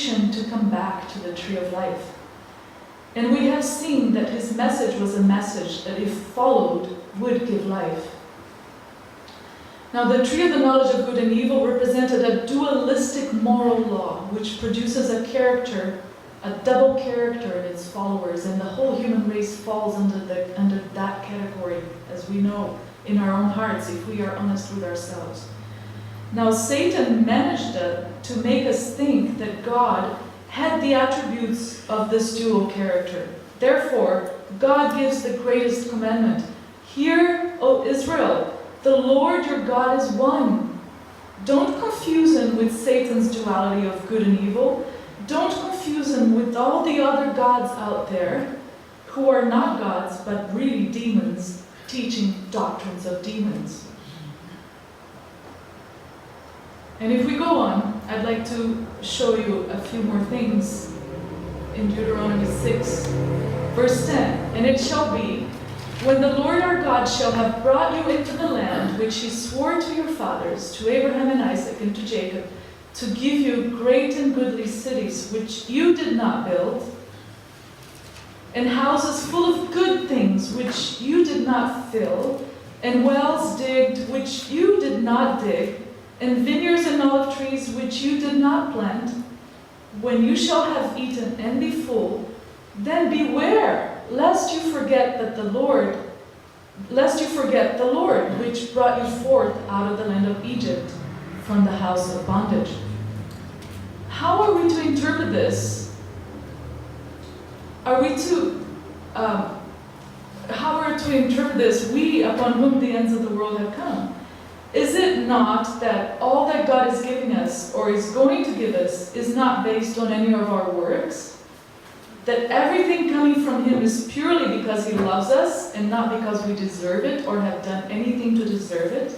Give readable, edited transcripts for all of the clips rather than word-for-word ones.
invitation to come back to the tree of life. And we have seen that his message was a message that, if followed, would give life. Now, the tree of the knowledge of good and evil represented a dualistic moral law which produces a character, a double character in its followers, and the whole human race falls under that category, as we know in our own hearts, if we are honest with ourselves. Now, Satan managed to make us think that God had the attributes of this dual character. Therefore, God gives the greatest commandment. Hear, O Israel, the Lord your God is one. Don't confuse him with Satan's duality of good and evil. Don't confuse him with all the other gods out there who are not gods, but really demons, teaching doctrines of demons. And if we go on, I'd like to show you a few more things in Deuteronomy 6, verse 10. And it shall be, when the Lord our God shall have brought you into the land which he swore to your fathers, to Abraham and Isaac and to Jacob, to give you great and goodly cities which you did not build, and houses full of good things which you did not fill, and wells digged which you did not dig, and vineyards and olive trees which you did not plant, when you shall have eaten and be full, then beware, lest you forget the Lord, which brought you forth out of the land of Egypt, from the house of bondage. How are we to interpret this? How are we to interpret this, we upon whom the ends of the world have come? Is it not that all that God is giving us, or is going to give us, is not based on any of our works? That everything coming from him is purely because he loves us, and not because we deserve it, or have done anything to deserve it?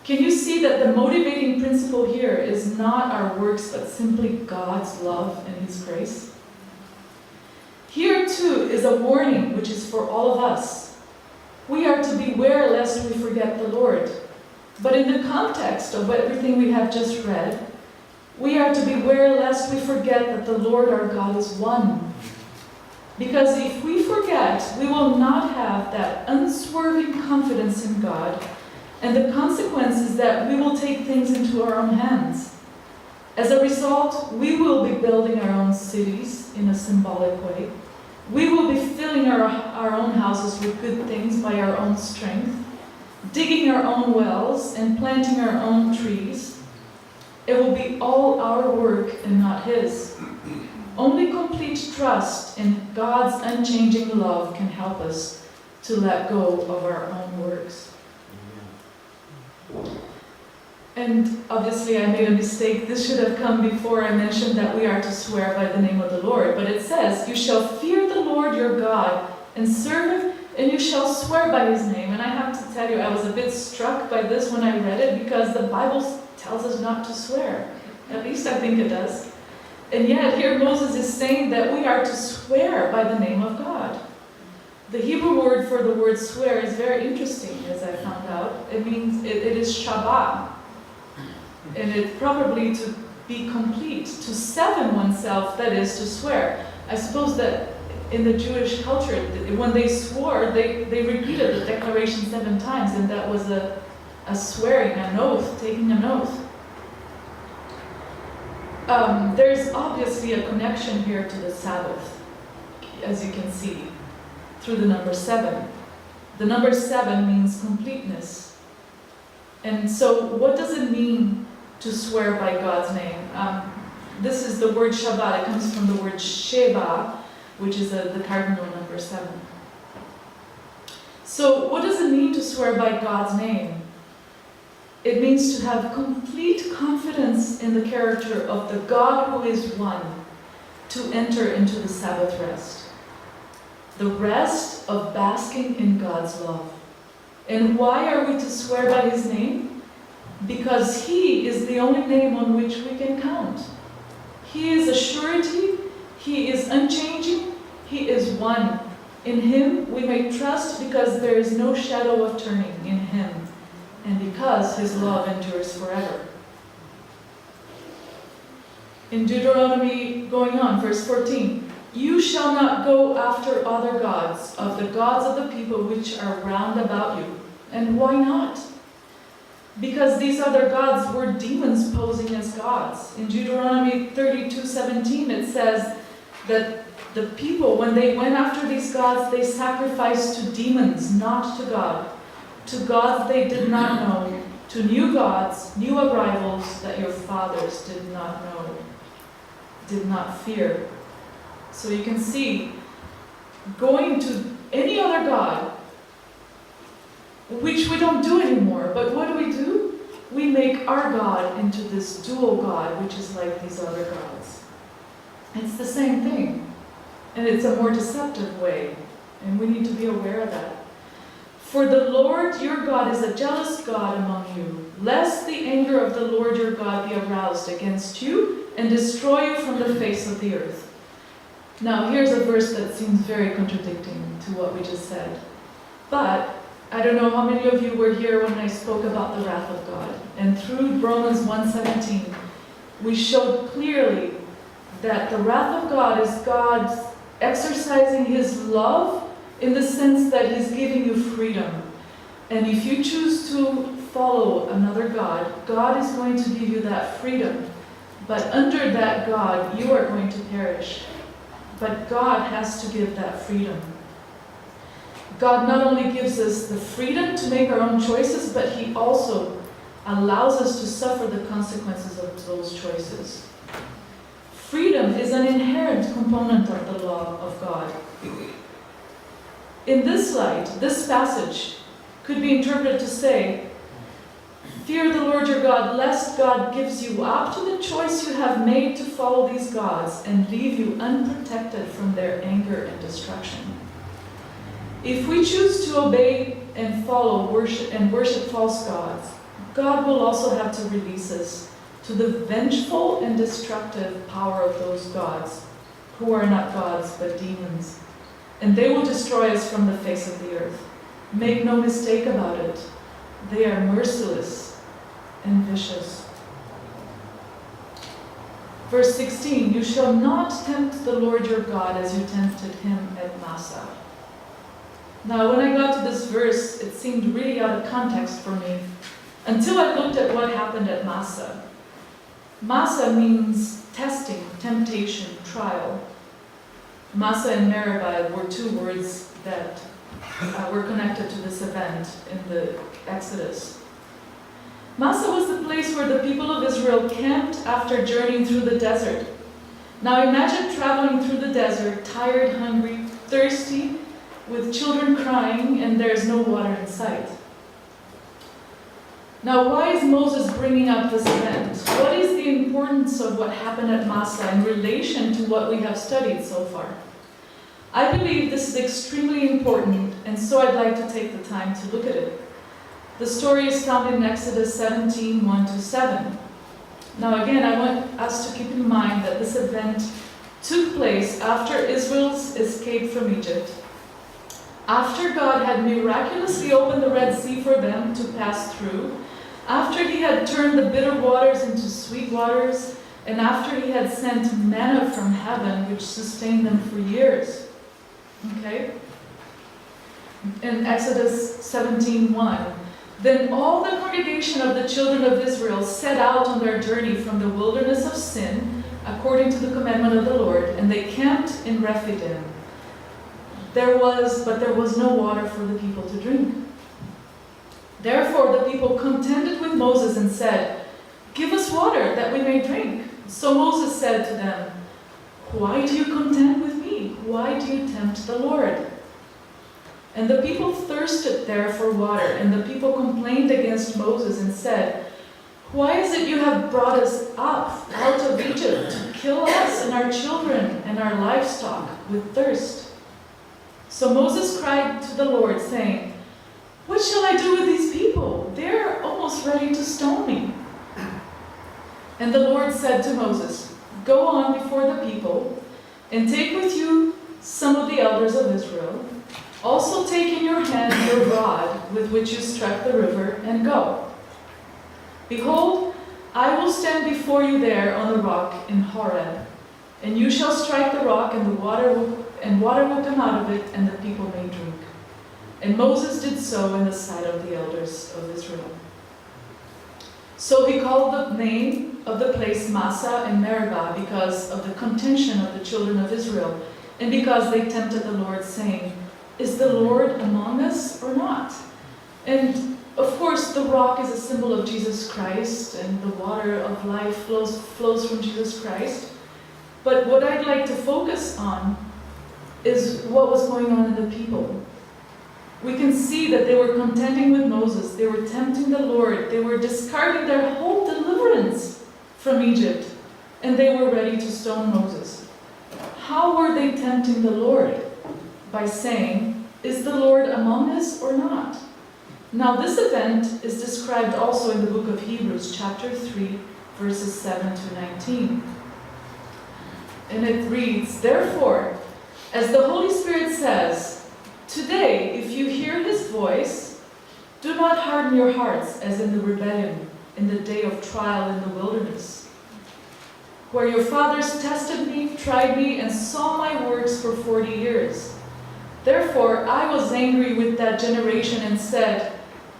Can you see that the motivating principle here is not our works, but simply God's love and his grace? Here too is a warning which is for all of us. We are to beware lest we forget the Lord. But in the context of everything we have just read, we are to beware lest we forget that the Lord our God is one. Because if we forget, we will not have that unswerving confidence in God, and the consequence is that we will take things into our own hands. As a result, we will be building our own cities in a symbolic way. We will be filling our own houses with good things by our own strength, digging our own wells and planting our own trees. It will be all our work and not his. Only complete trust in God's unchanging love can help us to let go of our own works. And obviously I made a mistake. This should have come before I mentioned that we are to swear by the name of the Lord. But it says, you shall fear the Lord your God and serve him, and you shall swear by his name. And I have to tell you, I was a bit struck by this when I read it, because the Bible tells us not to swear. At least I think it does. And yet here Moses is saying that we are to swear by the name of God. The Hebrew word for the word swear is very interesting, as I found out. It means, it is shabbat. And it probably to be complete, to seven oneself, that is, to swear. I suppose that in the Jewish culture, when they swore, they repeated the declaration 7 times, and that was a swearing, an oath, taking an oath. There's obviously a connection here to the Sabbath, as you can see, through the number 7. The number 7 means completeness. And so what does it mean to swear by God's name? This is the word Shabbat. It comes from the word Sheba, which is the cardinal number 7. So what does it mean to swear by God's name? It means to have complete confidence in the character of the God who is one, to enter into the Sabbath rest. The rest of basking in God's love. And why are we to swear by his name? Because he is the only name on which we can count. He is a surety, he is unchanging, he is one. In him we may trust because there is no shadow of turning in him, and because his love endures forever. In Deuteronomy, going on, verse 14, you shall not go after other gods, of the gods of the people which are round about you. And why not? Because these other gods were demons posing as gods. In Deuteronomy 32:17, it says that the people, when they went after these gods, they sacrificed to demons, not to God. To gods they did not know, to new gods, new arrivals that your fathers did not know, did not fear. So you can see, going to any other god, which we don't do anymore, but what do? We make our God into this dual God, which is like these other gods. It's the same thing, and it's a more deceptive way, and we need to be aware of that. For the Lord your God is a jealous God among you, lest the anger of the Lord your God be aroused against you and destroy you from the face of the earth. Now here's a verse that seems very contradicting to what we just said. But I don't know how many of you were here when I spoke about the wrath of God. And through Romans 1:17, we showed clearly that the wrath of God is God exercising His love in the sense that He's giving you freedom. And if you choose to follow another God, God is going to give you that freedom. But under that God, you are going to perish. But God has to give that freedom. God not only gives us the freedom to make our own choices, but He also allows us to suffer the consequences of those choices. Freedom is an inherent component of the law of God. In this light, this passage could be interpreted to say, fear the Lord your God, lest God gives you up to the choice you have made to follow these gods and leave you unprotected from their anger and destruction. If we choose to obey and follow worship false gods, God will also have to release us to the vengeful and destructive power of those gods, who are not gods but demons. And they will destroy us from the face of the earth. Make no mistake about it. They are merciless and vicious. Verse 16, you shall not tempt the Lord your God as you tempted Him at Massah. Now, when I got to this verse, it seemed really out of context for me, until I looked at what happened at Massah. Massah means testing, temptation, trial. Massah and Meribah were two words that were connected to this event in the Exodus. Massah was the place where the people of Israel camped after journeying through the desert. Now imagine traveling through the desert, tired, hungry, thirsty, with children crying, and there's no water in sight. Now, why is Moses bringing up this event? What is the importance of what happened at Massah in relation to what we have studied so far? I believe this is extremely important, and so I'd like to take the time to look at it. The story is found in Exodus 17, 1-7. Now again, I want us to keep in mind that this event took place after Israel's escape from Egypt, after God had miraculously opened the Red Sea for them to pass through, after He had turned the bitter waters into sweet waters, and after He had sent manna from heaven, which sustained them for years. Okay? In Exodus 17:1, then all the congregation of the children of Israel set out on their journey from the wilderness of Sin, according to the commandment of the Lord, and they camped in Rephidim. There was no water for the people to drink. Therefore the people contended with Moses and said, give us water that we may drink. So Moses said to them, why do you contend with me? Why do you tempt the Lord? And the people thirsted there for water, and the people complained against Moses and said, why is it you have brought us up out of Egypt to kill us and our children and our livestock with thirst? So Moses cried to the Lord, saying, what shall I do with these people? They're almost ready to stone me. And the Lord said to Moses, go on before the people, and take with you some of the elders of Israel. Also take in your hand your rod with which you struck the river, and go. Behold, I will stand before you there on the rock in Horeb, and you shall strike the rock, and water will come out of it, and the people may drink. And Moses did so in the sight of the elders of Israel. So he called the name of the place Massah and Meribah because of the contention of the children of Israel, and because they tempted the Lord, saying, Is the Lord among us or not? And of course, the rock is a symbol of Jesus Christ, and the water of life flows from Jesus Christ. But what I'd like to focus on is what was going on in the people. We can see that they were contending with Moses. They were tempting the Lord. They were discarding their whole deliverance from Egypt, and they were ready to stone Moses. How were they tempting the Lord? By saying, Is the Lord among us or not? Now this event is described also in the book of Hebrews, chapter 3, verses 7 to 19. And it reads, Therefore, as the Holy Spirit says, Today, if you hear his voice, do not harden your hearts as in the rebellion, in the day of trial in the wilderness, where your fathers tested me, tried me, and saw my works for 40 years. Therefore, I was angry with that generation and said,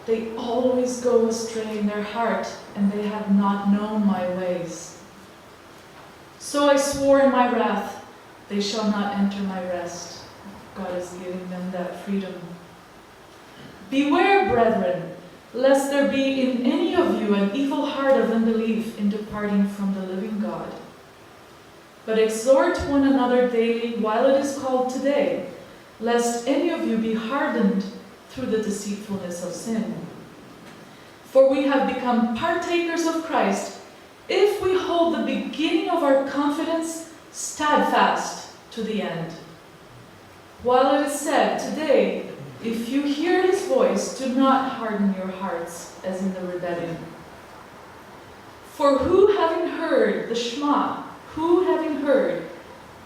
They always go astray in their heart, and they have not known my ways. So I swore in my wrath, They shall not enter my rest. God is giving them that freedom. Beware, brethren, lest there be in any of you an evil heart of unbelief in departing from the living God. But exhort one another daily while it is called today, lest any of you be hardened through the deceitfulness of sin. For we have become partakers of Christ if we hold the beginning of our confidence steadfast to the end. While it is said, Today, if you hear his voice, do not harden your hearts as in the rebellion. For who having heard the Shema,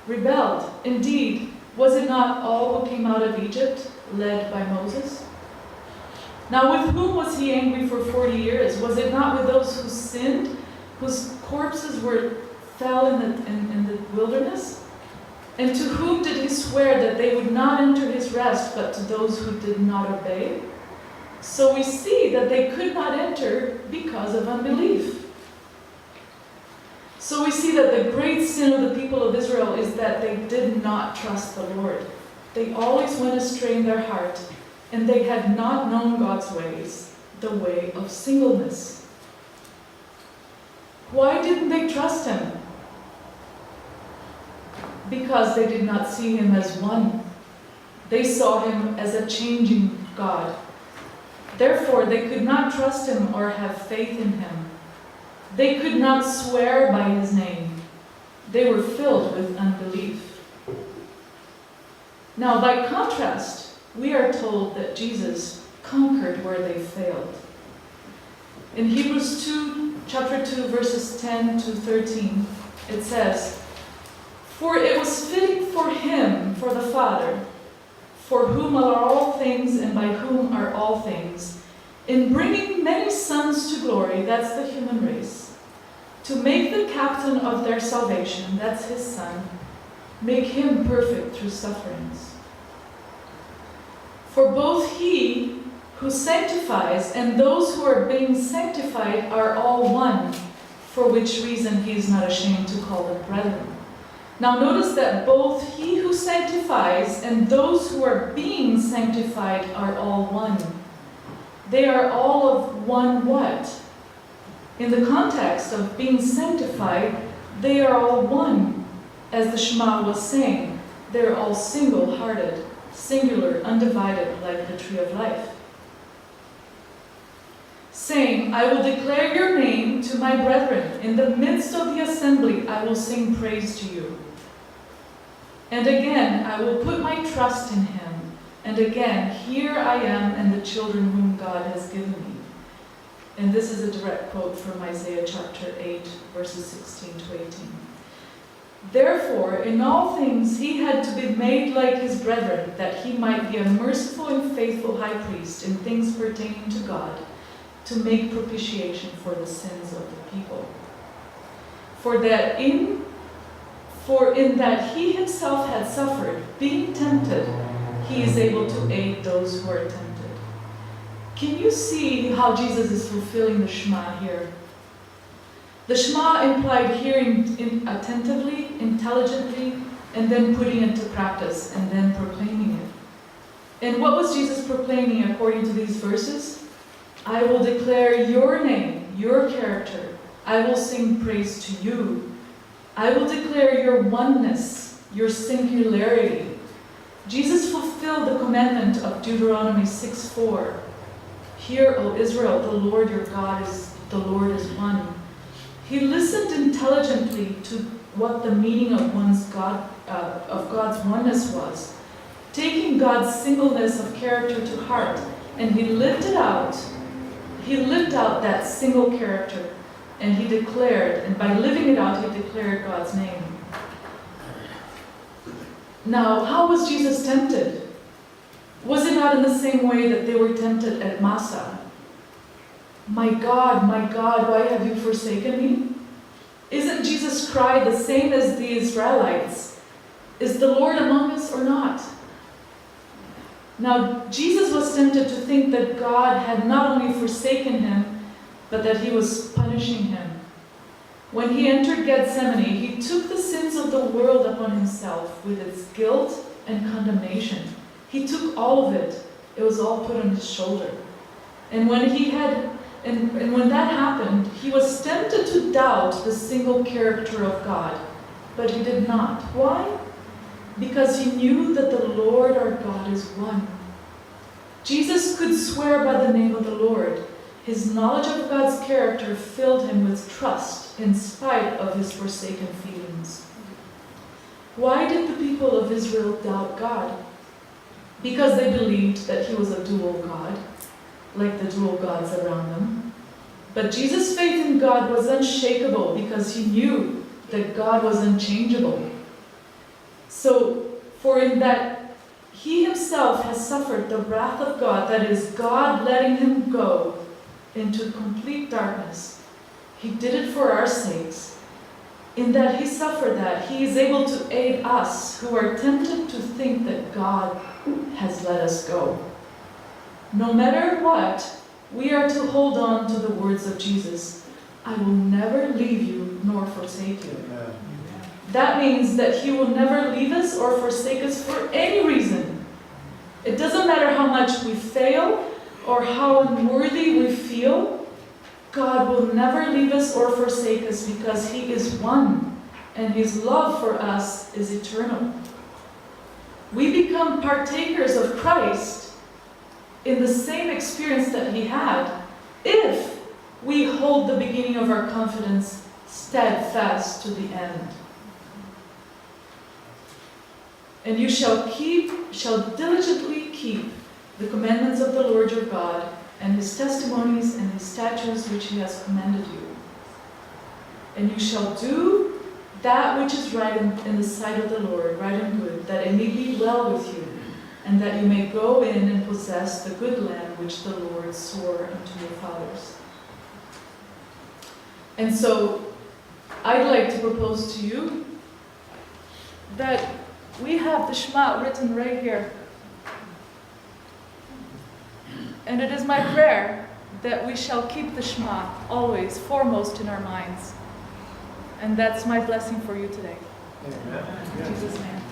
rebelled? Indeed, was it not all who came out of Egypt, led by Moses? Now with whom was he angry for 40 years? Was it not with those who sinned, whose corpses fell in the wilderness? And to whom did he swear that they would not enter his rest, but to those who did not obey? So we see that they could not enter because of unbelief. So we see that the great sin of the people of Israel is that they did not trust the Lord. They always went astray in their heart, and they had not known God's ways, the way of singleness. Why didn't they trust him? Because they did not see him as one. They saw him as a changing God. Therefore, they could not trust him or have faith in him. They could not swear by his name. They were filled with unbelief. Now, by contrast, we are told that Jesus conquered where they failed. In Hebrews 2, chapter 2, verses 10 to 13, it says, For it was fitting for him, for the Father, for whom are all things and by whom are all things, in bringing many sons to glory, that's the human race, to make the captain of their salvation, that's his Son, make him perfect through sufferings. For both he who sanctifies and those who are being sanctified are all one, for which reason he is not ashamed to call them brethren. Now notice that both he who sanctifies and those who are being sanctified are all one. They are all of one what? In the context of being sanctified, they are all one. As the Shema was saying, they're all single-hearted, singular, undivided, like the tree of life. Saying, I will declare your name to my brethren. In the midst of the assembly, I will sing praise to you. And again, I will put my trust in him. And again, here I am and the children whom God has given me. And this is a direct quote from Isaiah chapter 8, verses 16 to 18. Therefore, in all things he had to be made like his brethren, that he might be a merciful and faithful high priest in things pertaining to God, to make propitiation for the sins of the people. For in that he himself had suffered, being tempted, he is able to aid those who are tempted. Can you see how Jesus is fulfilling the Shema here? The Shema implied hearing attentively, intelligently, and then putting it to practice, and then proclaiming it. And what was Jesus proclaiming according to these verses? I will declare your name, your character. I will sing praise to you. I will declare your oneness, your singularity. Jesus fulfilled the commandment of Deuteronomy 6:4. Hear, O Israel, the Lord your God the Lord is one. He listened intelligently to what the meaning of God's oneness was, taking God's singleness of character to heart, and he lived out that single character. And he declared, and by living it out, he declared God's name. Now, how was Jesus tempted? Was it not in the same way that they were tempted at Massah? My God, why have you forsaken me? Isn't Jesus' cry the same as the Israelites? Is the Lord among us or not? Now, Jesus was tempted to think that God had not only forsaken him, but that he was punishing him. When he entered Gethsemane, he took the sins of the world upon himself with its guilt and condemnation. He took all of it. It was all put on his shoulder. And when when that happened, he was tempted to doubt the single character of God, but he did not. Why? Because he knew that the Lord our God is one. Jesus could swear by the name of the Lord. His knowledge of God's character filled him with trust in spite of his forsaken feelings. Why did the people of Israel doubt God? Because they believed that he was a dual God, like the dual gods around them. But Jesus' faith in God was unshakable because he knew that God was unchangeable. For in that he himself has suffered the wrath of God, that is, God letting him go into complete darkness. He did it for our sakes. In that he suffered that, he is able to aid us who are tempted to think that God has let us go. No matter what, we are to hold on to the words of Jesus. I will never leave you nor forsake you. Amen. That means that he will never leave us or forsake us for any reason. It doesn't matter how much we fail or how unworthy we feel. God will never leave us or forsake us because he is one, and his love for us is eternal. We become partakers of Christ in the same experience that he had if we hold the beginning of our confidence steadfast to the end. And you shall diligently keep the commandments of the Lord your God, and his testimonies and his statutes which he has commanded you. And you shall do that which is right in the sight of the Lord, right and good, that it may be well with you, and that you may go in and possess the good land which the Lord swore unto your fathers. And so, I'd like to propose to you that we have the Shema written right here. And it is my prayer that we shall keep the Shema always foremost in our minds. And that's my blessing for you today. Amen. In Jesus' name.